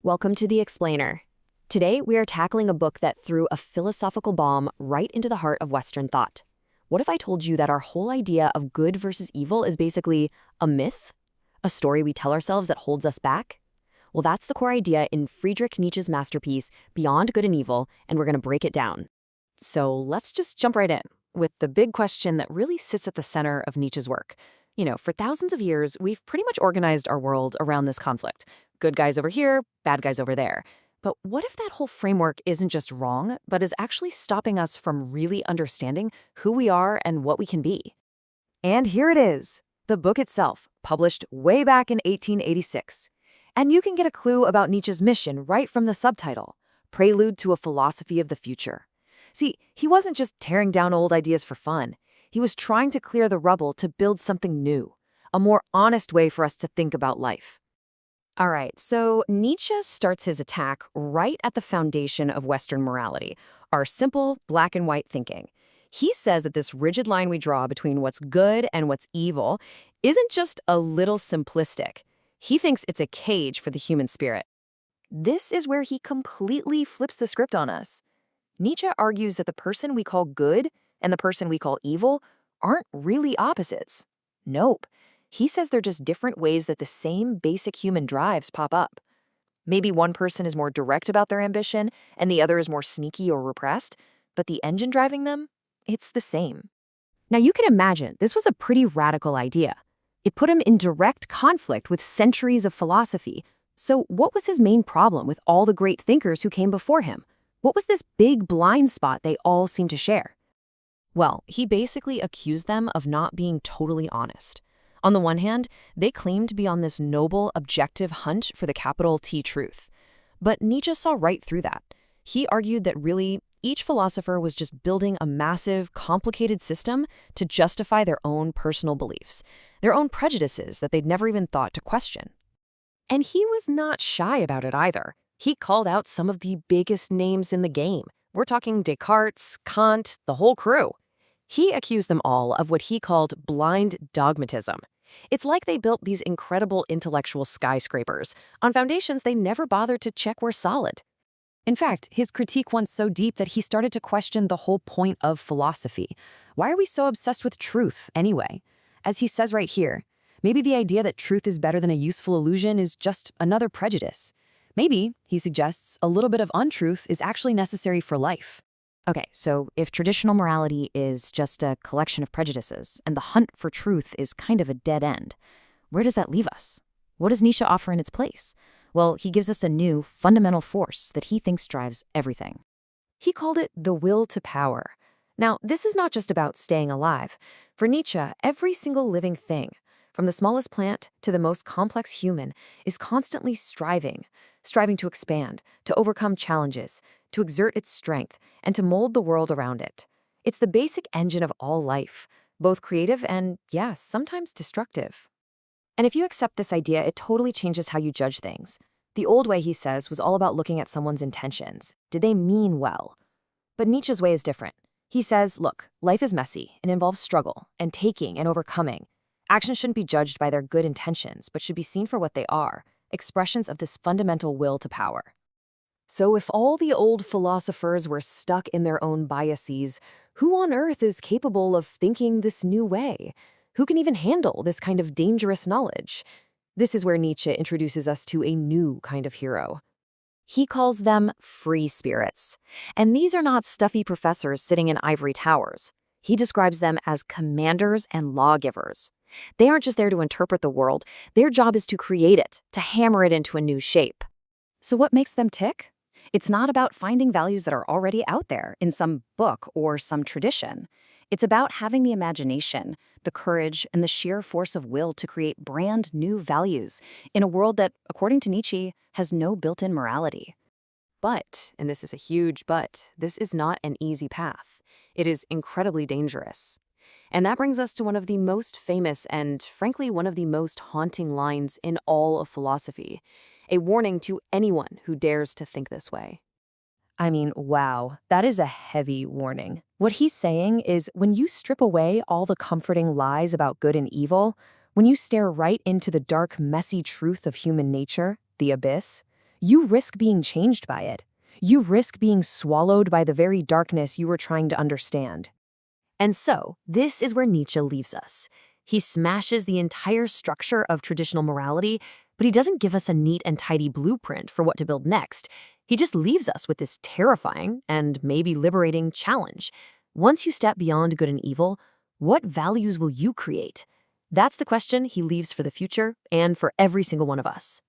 Welcome to The Explainer. Today, we are tackling a book that threw a philosophical bomb right into the heart of Western thought. What if I told you that our whole idea of good versus evil is basically a myth? A story we tell ourselves that holds us back? Well, that's the core idea in Friedrich Nietzsche's masterpiece, Beyond Good and Evil, and we're going to break it down. So let's just jump right in with the big question that really sits at the center of Nietzsche's work. For thousands of years, we've pretty much organized our world around this conflict. Good guys over here, bad guys over there. But what if that whole framework isn't just wrong, but is actually stopping us from really understanding who we are and what we can be? And here it is, the book itself, published way back in 1886. And you can get a clue about Nietzsche's mission right from the subtitle, Prelude to a Philosophy of the Future. See, he wasn't just tearing down old ideas for fun. He was trying to clear the rubble to build something new, a more honest way for us to think about life. All right, so Nietzsche starts his attack right at the foundation of Western morality, our simple black and white thinking. He says that this rigid line we draw between what's good and what's evil isn't just a little simplistic. He thinks it's a cage for the human spirit. This is where he completely flips the script on us. Nietzsche argues that the person we call good and the person we call evil aren't really opposites. Nope. He says they're just different ways that the same basic human drives pop up. Maybe one person is more direct about their ambition and the other is more sneaky or repressed, but the engine driving them, it's the same. Now you can imagine this was a pretty radical idea. It put him in direct conflict with centuries of philosophy. So what was his main problem with all the great thinkers who came before him? What was this big blind spot they all seemed to share? Well, he basically accused them of not being totally honest. On the one hand, they claimed to be on this noble, objective hunt for the capital T truth. But Nietzsche saw right through that. He argued that really, each philosopher was just building a massive, complicated system to justify their own personal beliefs, their own prejudices that they'd never even thought to question. And he was not shy about it either. He called out some of the biggest names in the game. We're talking Descartes, Kant, the whole crew. He accused them all of what he called blind dogmatism. It's like they built these incredible intellectual skyscrapers on foundations they never bothered to check were solid. In fact, his critique went so deep that he started to question the whole point of philosophy. Why are we so obsessed with truth anyway? As he says right here, maybe the idea that truth is better than a useful illusion is just another prejudice. Maybe, he suggests, a little bit of untruth is actually necessary for life. Okay, so if traditional morality is just a collection of prejudices and the hunt for truth is kind of a dead end, where does that leave us? What does Nietzsche offer in its place? Well, he gives us a new, fundamental force that he thinks drives everything. He called it the will to power. Now, this is not just about staying alive. For Nietzsche, every single living thing, from the smallest plant to the most complex human, is constantly striving to expand, to overcome challenges, to exert its strength, and to mold the world around it. It's the basic engine of all life, both creative and, sometimes destructive. And if you accept this idea, it totally changes how you judge things. The old way, he says, was all about looking at someone's intentions. Did they mean well? But Nietzsche's way is different. He says, look, life is messy and involves struggle and taking and overcoming. Actions shouldn't be judged by their good intentions, but should be seen for what they are, expressions of this fundamental will to power. So if all the old philosophers were stuck in their own biases, who on earth is capable of thinking this new way? Who can even handle this kind of dangerous knowledge? This is where Nietzsche introduces us to a new kind of hero. He calls them free spirits. And these are not stuffy professors sitting in ivory towers. He describes them as commanders and lawgivers. They aren't just there to interpret the world. Their job is to create it, to hammer it into a new shape. So what makes them tick? It's not about finding values that are already out there in some book or some tradition. It's about having the imagination, the courage, and the sheer force of will to create brand new values in a world that, according to Nietzsche, has no built-in morality. But, and this is a huge but, this is not an easy path. It is incredibly dangerous. And that brings us to one of the most famous and, frankly, one of the most haunting lines in all of philosophy. A warning to anyone who dares to think this way. I mean, wow, that is a heavy warning. What he's saying is when you strip away all the comforting lies about good and evil, when you stare right into the dark, messy truth of human nature, the abyss, you risk being changed by it. You risk being swallowed by the very darkness you were trying to understand. And so, this is where Nietzsche leaves us. He smashes the entire structure of traditional morality, but he doesn't give us a neat and tidy blueprint for what to build next. He just leaves us with this terrifying and maybe liberating challenge. Once you step beyond good and evil, what values will you create? That's the question he leaves for the future and for every single one of us.